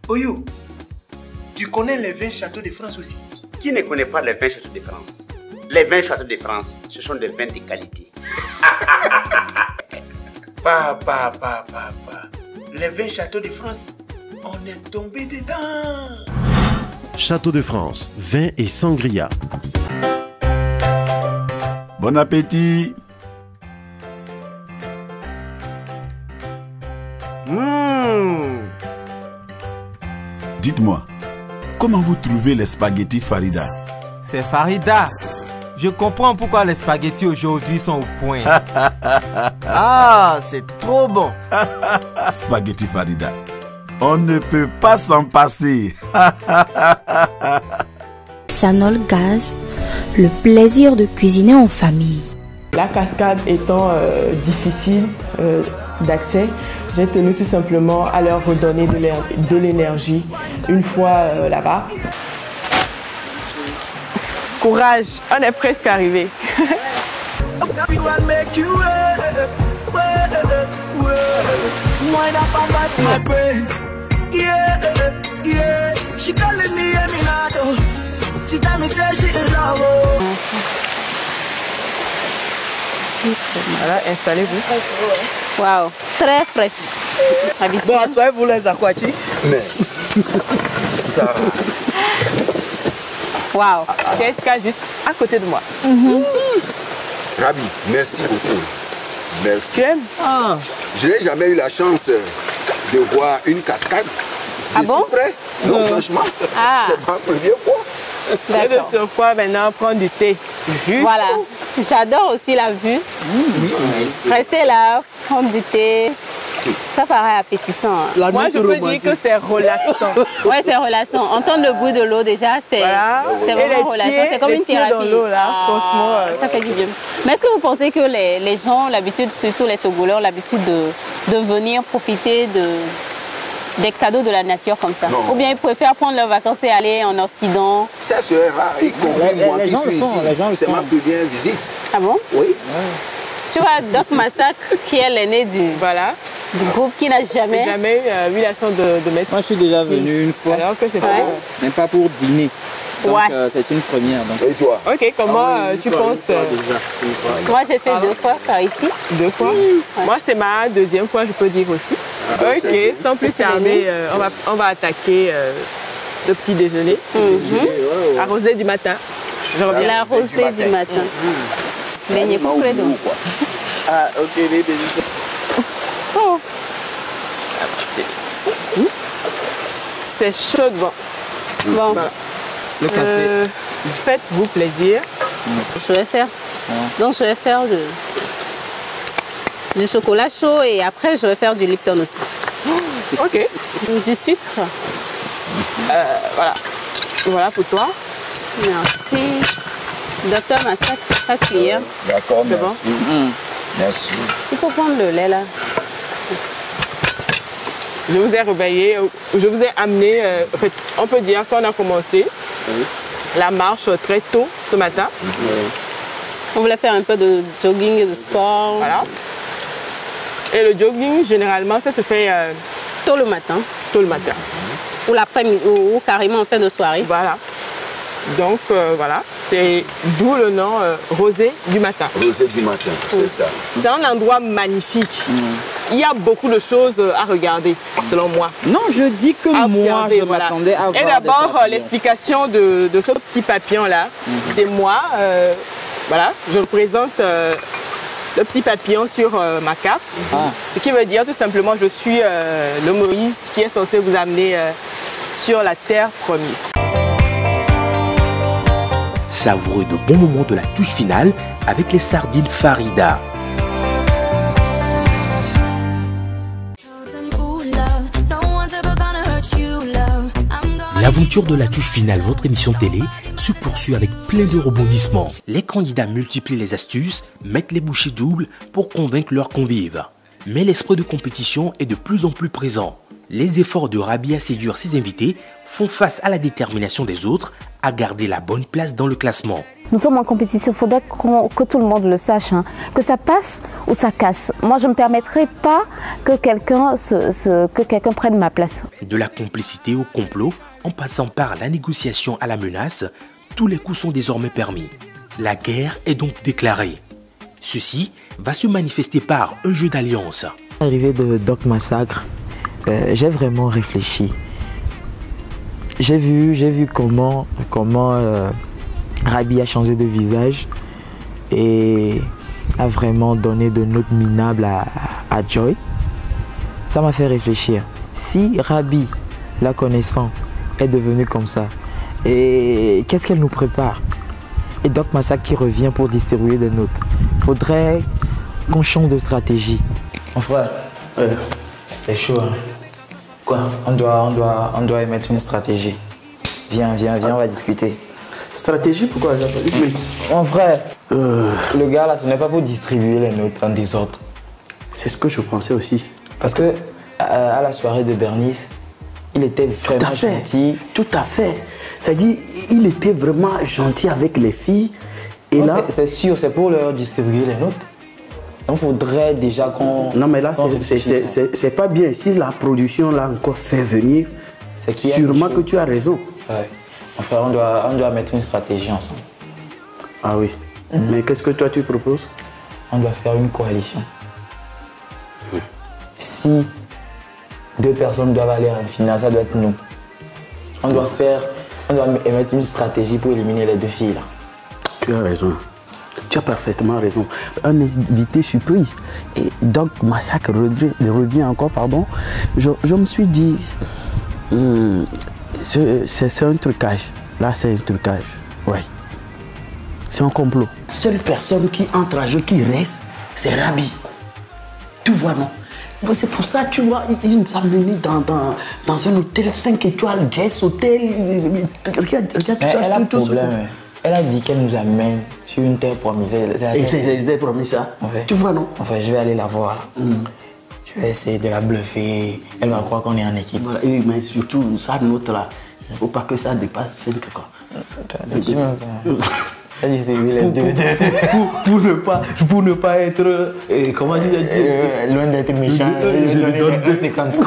Oyo, tu connais les vins châteaux de France aussi? Qui ne connaît pas les vins châteaux de France? Les vins châteaux de France, ce sont des vins de qualité. Papa. Les vins châteaux de France, on est tombé dedans. Château de France, vin et sangria. Bon appétit. Dites-moi, comment vous trouvez les spaghettis Farida? C'est Farida. Je comprends pourquoi les spaghettis aujourd'hui sont au point. Ah, c'est trop bon. Spaghetti Farida. On ne peut pas s'en passer. Sanol Gaz, le plaisir de cuisiner en famille. La cascade étant difficile d'accès, j'ai tenu tout simplement à leur redonner de l'énergie une fois là-bas. Courage, on est presque arrivé. Voilà, installez-vous. Waouh, très fraîche. Bon, assoyez-vous les aquatiques. Mais ça. Waouh. Jessica juste à côté de moi. Rabi, merci beaucoup. Merci. Tu aimes? Je n'ai jamais eu la chance de voir une cascade. Ah bon? Près. Non, franchement, c'est ma première fois. Et de surcroît, maintenant, prendre du thé. Juste. Voilà. J'adore aussi la vue. Rester là, prendre du thé. Ça paraît appétissant. Moi, je peux dire que c'est relaxant. Ouais, c'est relaxant. Entendre le bruit de l'eau, déjà, c'est vraiment relaxant. C'est comme une thérapie. Dans l'eau, là, franchement, ça fait du bien. Mais est-ce que vous pensez que les gens ont l'habitude, surtout les Togolais, ont l'habitude de venir profiter des cadeaux de la nature comme ça? Non. Ou bien ils préfèrent prendre leurs vacances et aller en Occident? Ça c'est rare, y compris moi qui suis ici. C'est ma première visite. Ah bon? Oui. Tu vois, Doc Massacre, qui est l'aîné du groupe, qui n'a jamais eu la chance de mettre. Moi je suis déjà venu une fois. Alors que c'est pas. Mais pas pour dîner. Donc c'est une première. Donc. Et toi? Ok, comment tu penses? Moi j'ai fait 2 fois par ici. 2 fois? Moi c'est ma deuxième fois, je peux dire aussi. Ok, sans plus tarder, on va attaquer le petit déjeuner. Arrosé du matin. Je reviens. La rosée du matin. Leñe con credo. Ah, ok, les déjeuners. Oh. C'est chaud devant. Bon. Voilà. Le café. Faites-vous plaisir. Je vais faire. Donc je vais faire du chocolat chaud et après je vais faire du Lipton aussi. Ok. Du sucre. Voilà. Voilà pour toi. Merci. Docteur Massacre, 4 cuillères. D'accord, merci. Bon? Merci. Il faut prendre le lait là. Je vous ai réveillé, je vous ai amené, en fait, on peut dire qu'on a commencé la marche très tôt ce matin. On voulait faire un peu de jogging et de sport. Voilà. Et le jogging, généralement, ça se fait tôt le matin. Tôt le matin. Ou l'après-midi, ou carrément en fin de soirée. Voilà. Donc, voilà. C'est d'où le nom Rosé du matin. Rosé du matin, c'est ça. C'est un endroit magnifique. Il y a beaucoup de choses à regarder, selon moi. Non, je dis que moi, je m'attendais à voir. Et d'abord, l'explication de ce petit papillon-là, c'est moi. Voilà, je représente le petit papillon sur ma cape. Ce qui veut dire tout simplement, je suis le Moïse qui est censé vous amener sur la terre promise. Savoureux de bons moments de la touche finale avec les sardines Farida. L'aventure de la touche finale, votre émission télé, se poursuit avec plein de rebondissements. Les candidats multiplient les astuces, mettent les bouchées doubles pour convaincre leurs convives. Mais l'esprit de compétition est de plus en plus présent. Les efforts de Rabi à séduire ses invités font face à la détermination des autres à garder la bonne place dans le classement. Nous sommes en compétition, il faudrait que tout le monde le sache, hein, que ça passe ou ça casse. Moi, je ne permettrai pas que quelqu'un prenne ma place. De la complicité au complot, en passant par la négociation à la menace, tous les coups sont désormais permis. La guerre est donc déclarée. Ceci va se manifester par un jeu d'alliance. L'arrivée de Doc Massacre, j'ai vraiment réfléchi. J'ai vu comment Rabi a changé de visage et a vraiment donné de notes minables à Joy. Ça m'a fait réfléchir. Si Rabi, la connaissant, est devenue comme ça, et qu'est-ce qu'elle nous prépare? Et Doc Massacre qui revient pour distribuer des notes. Faudrait qu'on change de stratégie. Mon frère, c'est chaud. Hein. Quoi? On doit émettre une stratégie. Viens, on va discuter. Stratégie? Pourquoi? Mon frère, le gars là, ce n'est pas pour distribuer les notes en désordre. C'est ce que je pensais aussi. Parce que à la soirée de Bernice, il était vraiment gentil. Tout à fait. C'est-à-dire, il était vraiment gentil avec les filles. Et là, c'est sûr, c'est pour leur distribuer les notes. Donc, il faudrait déjà qu'on... Non, mais là, c'est pas bien. Si la production l'a encore fait venir, sûrement que tu as raison. Ouais. Enfin, on doit mettre une stratégie ensemble. Ah oui. Mais qu'est-ce que toi, tu proposes? On doit faire une coalition. Si 2 personnes doivent aller en finale, ça doit être nous. On doit émettre une stratégie pour éliminer les 2 filles là. Tu as raison. Tu as parfaitement raison. Un invité surprise. Et donc, Massacre revient encore, pardon. Je me suis dit, c'est un trucage. Là, c'est un trucage. Oui. C'est un complot. Seule personne qui entre à jeu, qui reste, c'est Rabi. Tu vois, non? C'est pour ça, tu vois, il nous a menés dans un hôtel 5 étoiles, Jazz Hotel. Regarde tout ça. Elle a un problème. Elle a dit qu'elle nous amène sur une terre promise. Et c'est promis ça. Enfin, tu vois, non? Enfin, je vais aller la voir. Je vais essayer de la bluffer. Elle va croire qu'on est en équipe. Voilà. Et, mais surtout, ça, notre là, il ne faut pas que ça dépasse 5 quoi. Elle dit c'est lui les 2. Pour ne pas être. Comment tu as dit? Loin d'être méchant. Je lui donne 2,50.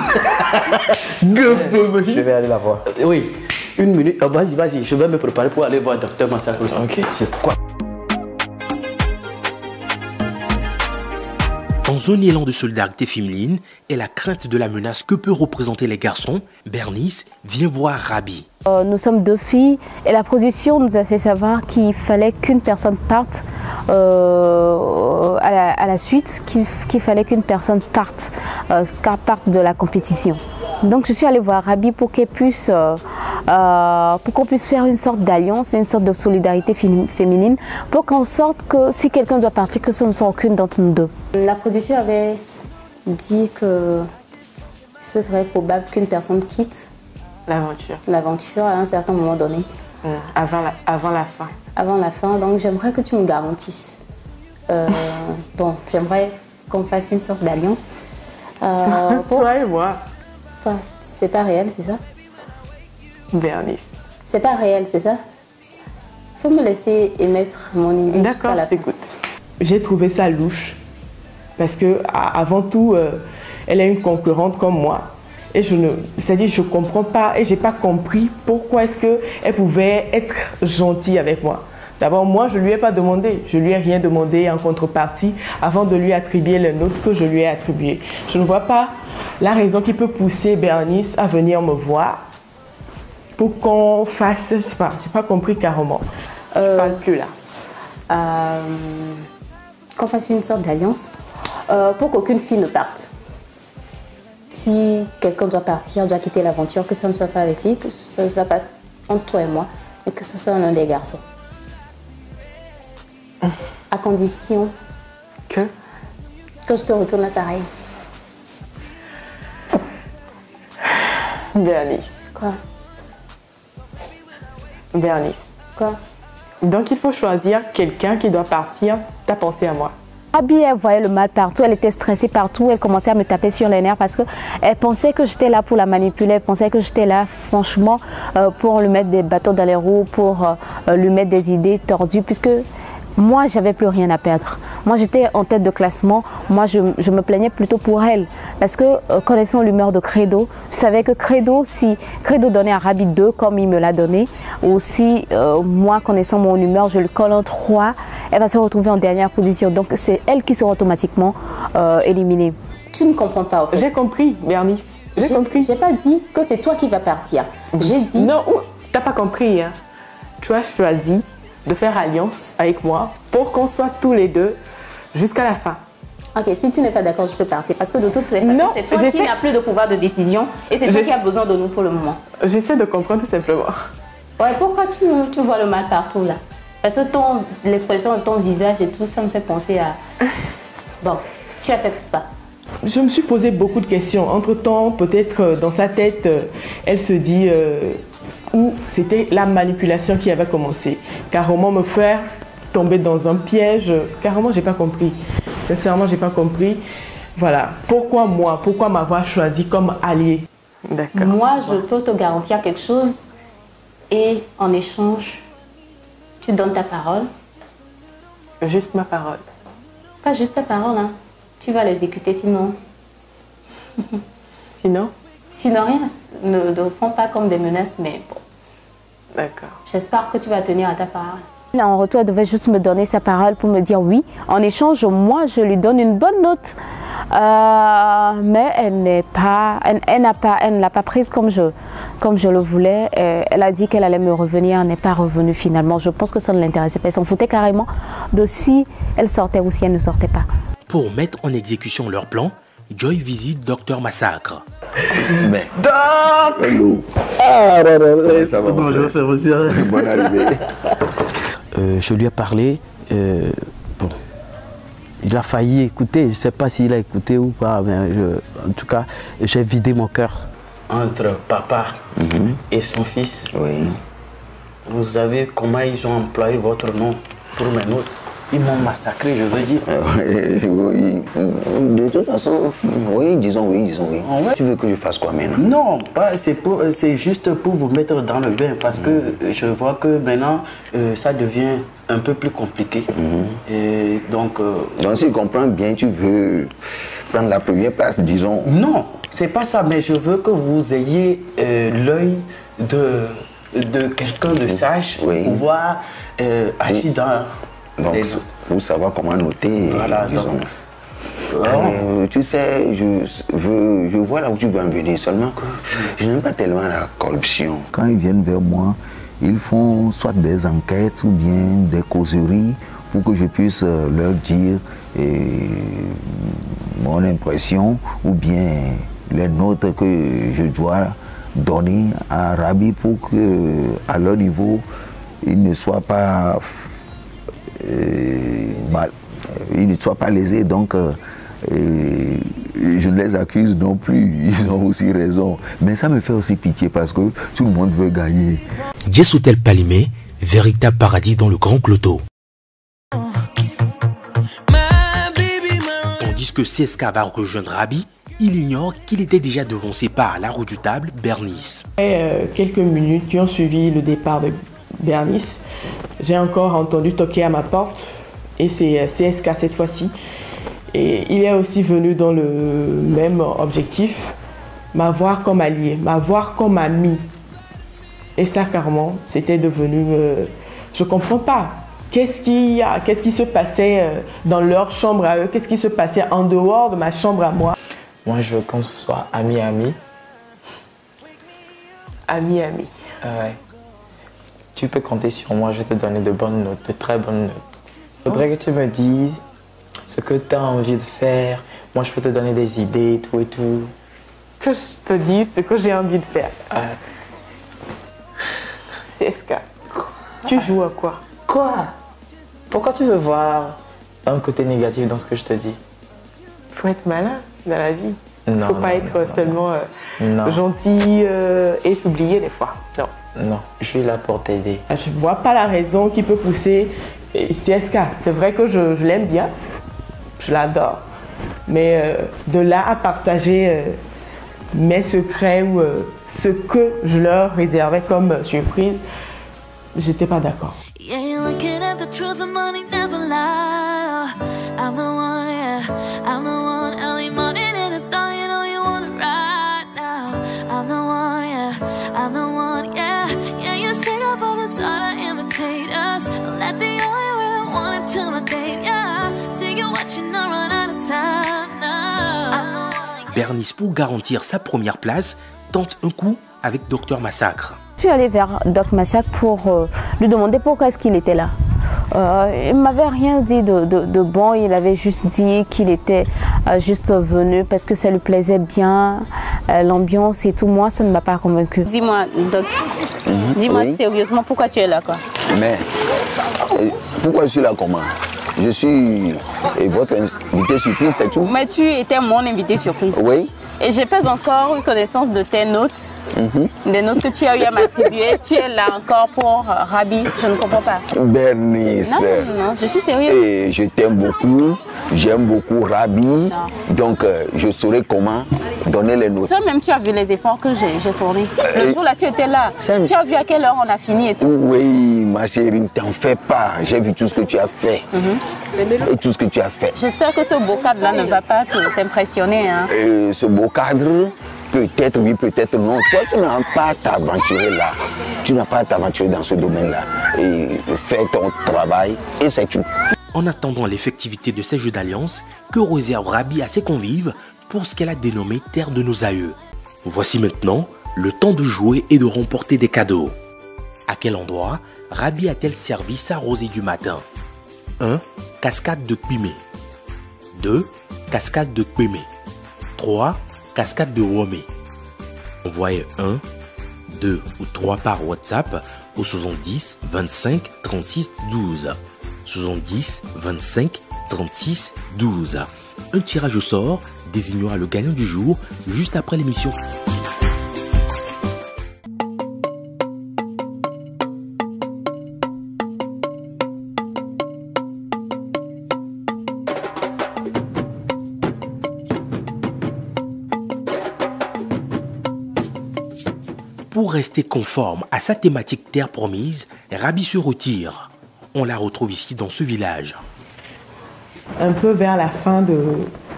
Je vais aller la voir. Oui. 1 minute. Oh, vas-y. Je vais me préparer pour aller voir Dr Massacre. Ok. C'est quoi? Dans un élan de solidarité féminine et la crainte de la menace que peuvent représenter les garçons, Bernice vient voir Rabi. Nous sommes 2 filles et la production nous a fait savoir qu'il fallait qu'une personne parte à la suite, qu'il fallait qu'une personne parte de la compétition. Donc je suis allée voir Rabi pour qu'on puisse faire une sorte d'alliance, une sorte de solidarité féminine, pour qu'en sorte que si quelqu'un doit partir, que ce ne soit aucune d'entre nous 2. La production avait dit que ce serait probable qu'une personne quitte l'aventure à un certain moment donné. Avant la fin. Avant la fin, donc j'aimerais que tu me garantisses. Bon, j'aimerais qu'on fasse une sorte d'alliance. Toi et moi. C'est pas réel, c'est ça? Bernice. C'est pas réel, c'est ça? Faut me laisser émettre mon idée. D'accord, écoute. J'ai trouvé ça louche. Parce que avant tout, elle est une concurrente comme moi. Et c'est-à-dire, je comprends pas et j'ai pas compris pourquoi est-ce qu'elle pouvait être gentille avec moi. D'abord, moi, je lui ai pas demandé. Je lui ai rien demandé en contrepartie avant de lui attribuer les notes que je lui ai attribuées. Je ne vois pas la raison qui peut pousser Bernice à venir me voir pour qu'on fasse, je sais pas, j'ai pas compris carrément. Je parle plus là. Qu'on fasse une sorte d'alliance pour qu'aucune fille ne parte. Si quelqu'un doit partir, doit quitter l'aventure, que ce ne soit pas les filles, que ce ne soit pas entre toi et moi, et que ce soit l'un des garçons. À condition que je te retourne l'appareil. Bernice. Quoi? Bernice. Quoi? Donc il faut choisir quelqu'un qui doit partir. T'as pensé à moi? Rabi, elle voyait le mal partout, elle était stressée partout, elle commençait à me taper sur les nerfs parce qu'elle pensait que j'étais là pour la manipuler, elle pensait que j'étais là franchement pour lui mettre des bâtons dans les roues, pour lui mettre des idées tordues, puisque moi, j'avais plus rien à perdre. Moi, j'étais en tête de classement. Moi, je me plaignais plutôt pour elle. Parce que, connaissant l'humeur de Credo, je savais que Credo, si Credo donnait à Rabi 2 comme il me l'a donné, ou si moi, connaissant mon humeur, je le colle en 3, elle va se retrouver en dernière position. Donc, c'est elle qui sera automatiquement éliminée. Tu ne comprends pas, en fait. J'ai compris, Bernice. J'ai compris. J'ai pas dit que c'est toi qui vas partir. J'ai dit... Non, t'as pas compris. Hein. Tu as choisi de faire alliance avec moi pour qu'on soit tous les deux jusqu'à la fin. Ok, si tu n'es pas d'accord, je peux partir. Parce que de toutes les façons, c'est toi qui n'as plus de pouvoir de décision et c'est toi qui as besoin de nous pour le moment. J'essaie de comprendre tout simplement. Ouais, pourquoi tu vois le mal partout là? Parce que l'expression de ton visage et tout ça me fait penser à... Bon, tu acceptes pas. Je me suis posé beaucoup de questions. Entre-temps, peut-être dans sa tête, elle se dit... où c'était la manipulation qui avait commencé. Carrément me faire tomber dans un piège, carrément j'ai pas compris. Sincèrement j'ai pas compris. Voilà, pourquoi moi, pourquoi m'avoir choisi comme allié? D'accord. Moi je peux te garantir quelque chose et en échange, tu donnes ta parole. Juste ma parole. Pas juste ta parole, hein. Tu vas l'exécuter sinon. Sinon? Sinon rien, ne prends pas comme des menaces, mais bon. D'accord. J'espère que tu vas tenir à ta parole. En retour, elle devait juste me donner sa parole pour me dire oui. En échange, moi, je lui donne une bonne note. Mais elle ne l'a pas prise comme je le voulais. Elle a dit qu'elle allait me revenir, elle n'est pas revenue finalement. Je pense que ça ne l'intéressait pas. Elle s'en foutait carrément de si elle sortait ou si elle ne sortait pas. Pour mettre en exécution leur plan, Joy visite Dr Massacre. Mais... Doc! Hello. Ah, ça va. Bonjour, frère aussi. Bonne arrivée. Je lui ai parlé. Bon, il a failli écouter. Je ne sais pas s'il a écouté ou pas. Mais en tout cas, j'ai vidé mon cœur. Entre papa et son fils, vous savez comment ils ont employé votre nom pour mes notes. Ils m'ont massacré, je veux dire. Oui. De toute façon, oui, disons oui. Ouais. Tu veux que je fasse quoi maintenant? Non, c'est juste pour vous mettre dans le bain parce que je vois que maintenant, ça devient un peu plus compliqué. Et donc, si je comprends bien, tu veux prendre la première place, disons? Non, c'est pas ça, mais je veux que vous ayez l'œil de quelqu'un de sage pour pouvoir agir dans... Donc, pour savoir comment noter, voilà, tu sais, je vois là où tu veux en venir, seulement que je n'aime pas tellement la corruption. Quand ils viennent vers moi, ils font soit des enquêtes ou bien des causeries pour que je puisse leur dire mon impression ou bien les notes que je dois donner à Rabi pour que, à leur niveau, ils ne soient pas... ils ne soient pas lésés, donc je ne les accuse non plus, ils ont aussi raison. Mais ça me fait aussi pitié parce que tout le monde veut gagner. Djessotel Palimé, véritable paradis dans le grand cloto. Tandis que CSK va rejoindre Rabi, il ignore qu'il était déjà devancé par la redoutable Bernice. Quelques minutes qui ont suivi le départ de Bernice, j'ai encore entendu toquer à ma porte et c'est CSK cette fois-ci. Et il est aussi venu dans le même objectif, m'avoir comme allié, m'avoir comme ami. Et ça, carrément, c'était devenu... je comprends pas. Qu'est-ce qui se passait dans leur chambre à eux? Qu'est-ce qui se passait en dehors de ma chambre à moi? Moi, je veux qu'on soit ami-ami. Ami-ami. Ouais. Tu peux compter sur moi, je vais te donner de bonnes notes, de très bonnes notes. Il faudrait que tu me dises ce que tu as envie de faire. Moi, je peux te donner des idées, tout et tout. Que je te dise ce que j'ai envie de faire. CSK. Tu joues à quoi? Quoi? Pourquoi tu veux voir un côté négatif dans ce que je te dis? Faut être malin dans la vie. Non. Faut pas être seulement gentil et s'oublier des fois. Non. Non, je suis là pour t'aider. Je ne vois pas la raison qui peut pousser CSK. C'est vrai que je l'aime bien, je l'adore. Mais de là à partager mes secrets ou ce que je leur réservais comme surprise, j'étais pas d'accord. Bernice, pour garantir sa première place, tente un coup avec Dr Massacre. Je suis allée vers Doc Massacre pour lui demander pourquoi est-ce qu'il était là. Il ne m'avait rien dit de bon, il avait juste dit qu'il était juste venu parce que ça lui plaisait bien, l'ambiance et tout. Moi, ça ne m'a pas convaincu. Dis-moi, Doc, dis-moi sérieusement pourquoi tu es là, quoi. Mais pourquoi je suis là comment? Je suis votre invité surprise, c'est tout. Mais tu étais mon invité surprise. Oui. Et j'ai pas encore eu connaissance de tes notes, des notes que tu as eu à m'attribuer. Tu es là encore pour Rabi, je ne comprends pas. Bernice. Non, je suis sérieux. Et je t'aime beaucoup, j'aime beaucoup Rabi, donc je saurais comment donner les notes. Toi-même, tu as vu les efforts que j'ai fournis. Le jour là, tu étais là. Tu as vu à quelle heure on a fini et tout. Oui, ma chérie, ne t'en fais pas. J'ai vu tout ce que tu as fait. Et tout ce que tu as fait. J'espère que ce beau cadre-là ne va pas t'impressionner. Hein. Ce beau cadre, peut-être oui, peut-être non. Toi, tu n'as pas à t'aventurer là. Tu n'as pas à t'aventurer dans ce domaine-là. Et fais ton travail et c'est tout. En attendant l'effectivité de ces jeux d'alliance, que réserve Rabi à ses convives pour ce qu'elle a dénommé Terre de nos aïeux. Voici maintenant le temps de jouer et de remporter des cadeaux. À quel endroit Rabi a-t-elle servi sa rosée du matin? 1. Cascade de Pimé. 2. Cascade de Pimé. 3. Cascade de Womé. Envoyez 1, 2 ou 3 par WhatsApp au 70 25 36 12. 70 25 36 12. Un tirage au sort désignera le gagnant du jour juste après l'émission. Pour rester conforme à sa thématique terre promise, Rabi se retire. On la retrouve ici dans ce village. Un peu vers la fin de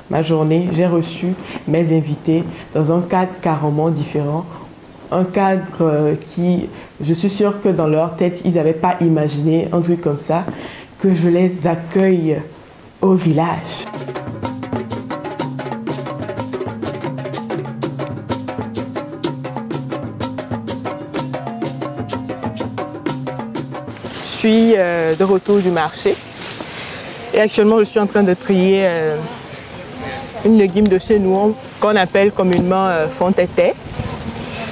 ma journée, j'ai reçu mes invités dans un cadre carrément différent. Un cadre qui, je suis sûre que dans leur tête, ils n'avaient pas imaginé un truc comme ça, que je les accueille au village. Je suis de retour du marché et actuellement je suis en train de trier une légume de chez nous qu'on appelle communément fond-tété.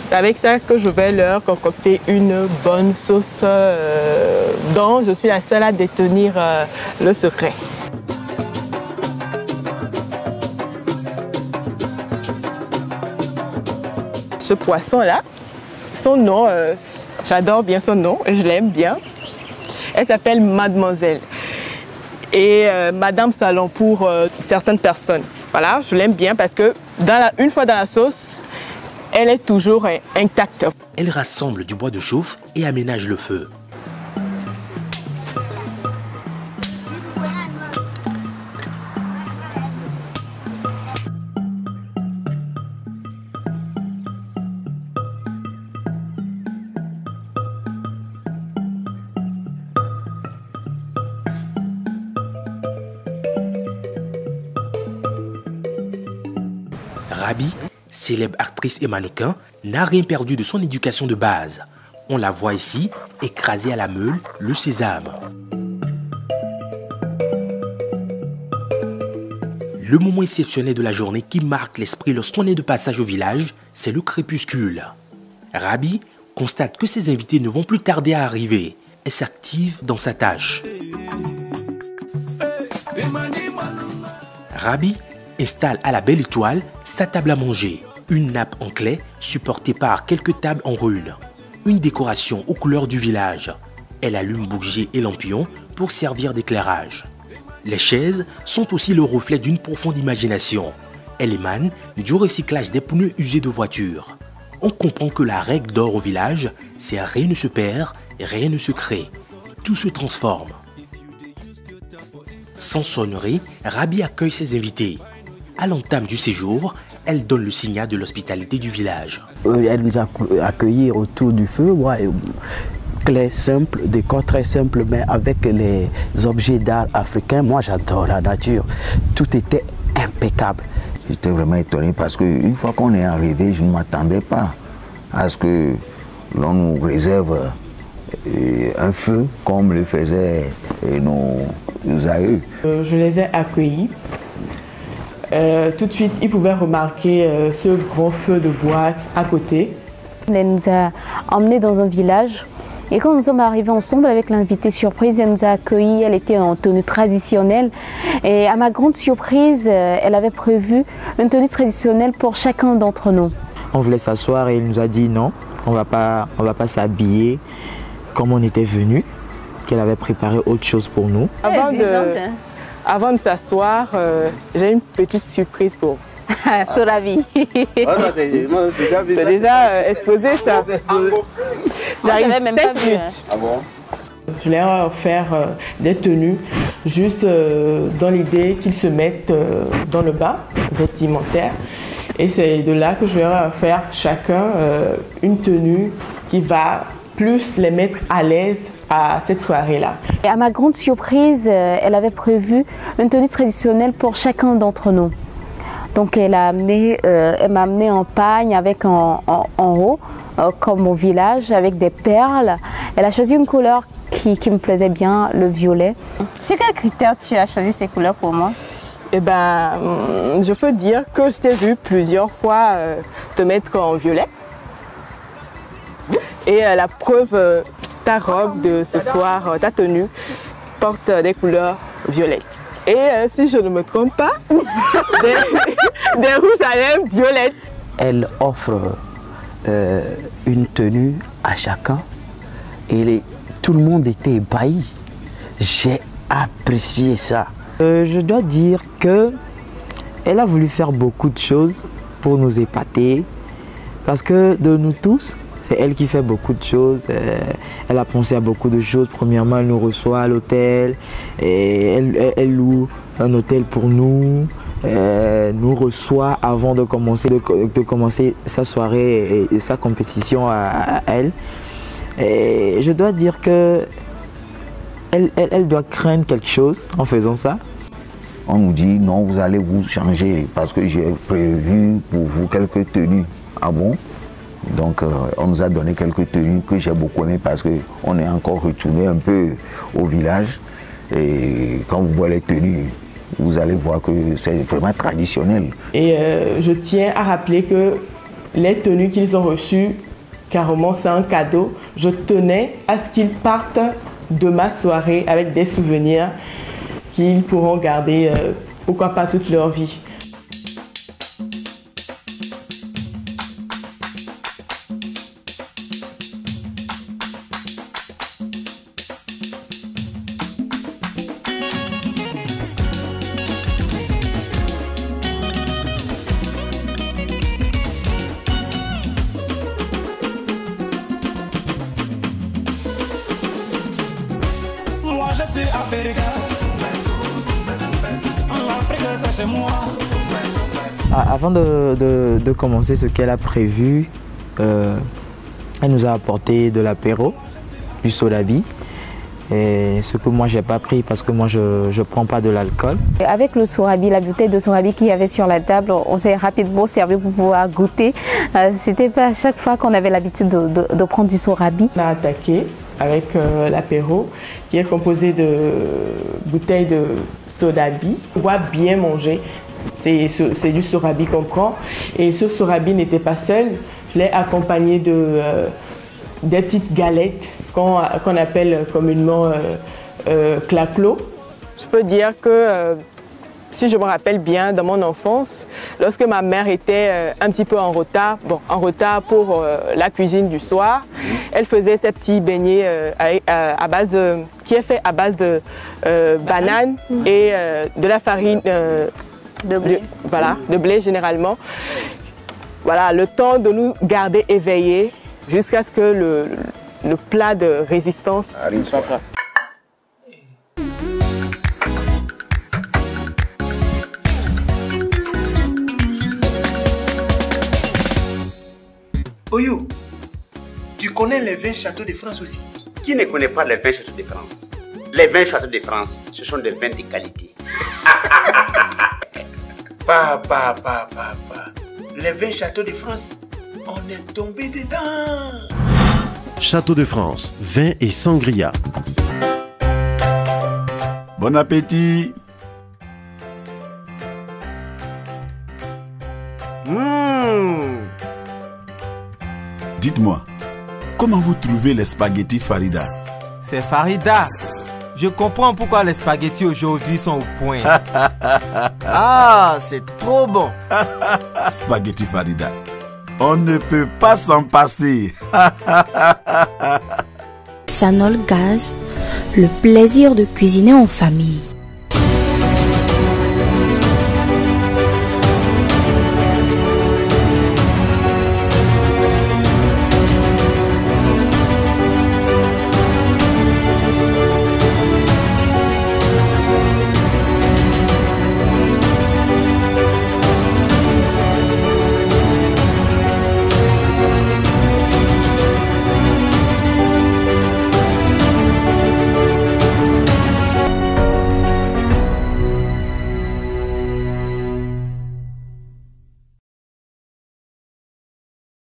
C'est avec ça que je vais leur concocter une bonne sauce dont je suis la seule à détenir le secret. Ce poisson-là, son nom, j'adore bien son nom, je l'aime bien. Elle s'appelle Mademoiselle et Madame Salon pour certaines personnes. Voilà, je l'aime bien parce que une fois dans la sauce, elle est toujours intacte. Elle rassemble du bois de chauffe et aménage le feu. Rabi, célèbre actrice et mannequin, n'a rien perdu de son éducation de base. On la voit ici, écrasée à la meule, le sésame. Le moment exceptionnel de la journée qui marque l'esprit lorsqu'on est de passage au village, c'est le crépuscule. Rabi constate que ses invités ne vont plus tarder à arriver et s'active dans sa tâche. Rabi installe à la Belle Étoile sa table à manger, une nappe en clay supportée par quelques tables en ruine, une décoration aux couleurs du village. Elle allume bougies et lampions pour servir d'éclairage. Les chaises sont aussi le reflet d'une profonde imagination. Elles émanent du recyclage des pneus usés de voitures. On comprend que la règle d'or au village, c'est rien ne se perd, rien ne se crée. Tout se transforme. Sans sonnerie, Rabi accueille ses invités. À l'entame du séjour, elle donne le signal de l'hospitalité du village. Elle nous a accueillis autour du feu, clés simples, décor très simple, mais avec les objets d'art africains. Moi, j'adore la nature. Tout était impeccable. J'étais vraiment étonné parce qu'une fois qu'on est arrivé, je ne m'attendais pas à ce que l'on nous réserve un feu comme le faisaient nos aïeux. Je les ai accueillis. Tout de suite, ils pouvaient remarquer ce grand feu de bois à côté. Elle nous a emmenés dans un village et quand nous sommes arrivés ensemble avec l'invité surprise, elle nous a accueillis, elle était en tenue traditionnelle et à ma grande surprise, elle avait prévu une tenue traditionnelle pour chacun d'entre nous. On voulait s'asseoir et il nous a dit non, on va pas s'habiller comme on était venu, qu'elle avait préparé autre chose pour nous. Avant de s'asseoir, j'ai une petite surprise pour vous. Sorabi. C'est déjà exposé ça. J'arrive même pas vu. Ah bon? Je leur ai offert des tenues juste dans l'idée qu'ils se mettent dans le bain vestimentaire. Et c'est de là que je leur ai offert chacun une tenue qui va plus les mettre à l'aise à cette soirée-là. Et à ma grande surprise, elle avait prévu une tenue traditionnelle pour chacun d'entre nous. Donc elle m'a amené en pagne avec en haut, comme au village, avec des perles. Elle a choisi une couleur qui me plaisait bien, le violet. Sur quels critères tu as choisi ces couleurs pour moi? Eh ben, je peux dire que je t'ai vu plusieurs fois te mettre en violet. Et la preuve, ta robe de ce soir, ta tenue, porte des couleurs violettes. Et si je ne me trompe pas, des rouges à lèvres violettes. Elle offre une tenue à chacun et tout le monde était ébahi. J'ai apprécié ça. Je dois dire qu'elle a voulu faire beaucoup de choses pour nous épater parce que de nous tous, c'est elle qui fait beaucoup de choses. Elle a pensé à beaucoup de choses. Premièrement, elle nous reçoit à l'hôtel. Elle loue un hôtel pour nous. Nous reçoit avant de commencer sa soirée et sa compétition à elle. Et je dois dire que elle doit craindre quelque chose en faisant ça. On nous dit non, vous allez vous changer parce que j'ai prévu pour vous quelques tenues. Ah bon? Donc on nous a donné quelques tenues que j'ai beaucoup aimées parce qu'on est encore retourné un peu au village. Et quand vous voyez les tenues, vous allez voir que c'est vraiment traditionnel. Et je tiens à rappeler que les tenues qu'ils ont reçues, carrément c'est un cadeau. Je tenais à ce qu'ils partent de ma soirée avec des souvenirs qu'ils pourront garder, pourquoi pas toute leur vie. Avant de commencer ce qu'elle a prévu, elle nous a apporté de l'apéro, du sodabi, et ce que moi j'ai pas pris parce que moi je ne prends pas de l'alcool. Avec le sorabi, la bouteille de sorabi qu'il y avait sur la table, on s'est rapidement servi pour pouvoir goûter. C'était pas à chaque fois qu'on avait l'habitude de prendre du sorabi. On a attaqué avec l'apéro qui est composé de bouteilles de sodabi. On va bien manger. C'est du sorabi qu'on prend. Et ce sorabi n'était pas seul. Je l'ai accompagné des petites galettes qu'on appelle communément claclos. Je peux dire que, si je me rappelle bien, dans mon enfance, lorsque ma mère était un petit peu en retard pour la cuisine du soir, elle faisait ses petits beignets à base qui est fait à base de banane et de la farine de blé. De blé généralement. Voilà, le temps de nous garder éveillés jusqu'à ce que le plat de résistance soit prêt. Oyo, tu connais les vins Château de France aussi? Qui ne connaît pas les vins Château de France? Les vins Château de France, ce sont des vins de qualité. Papa. Les vins Château de France, on est tombé dedans. Château de France, vin et sangria. Bon appétit. Dites-moi, comment vous trouvez les spaghettis Farida? C'est Farida. Je comprends pourquoi les spaghettis aujourd'hui sont au point. Ah, c'est trop bon. Spaghetti Farida. On ne peut pas s'en passer. Sanol Gaz, le plaisir de cuisiner en famille.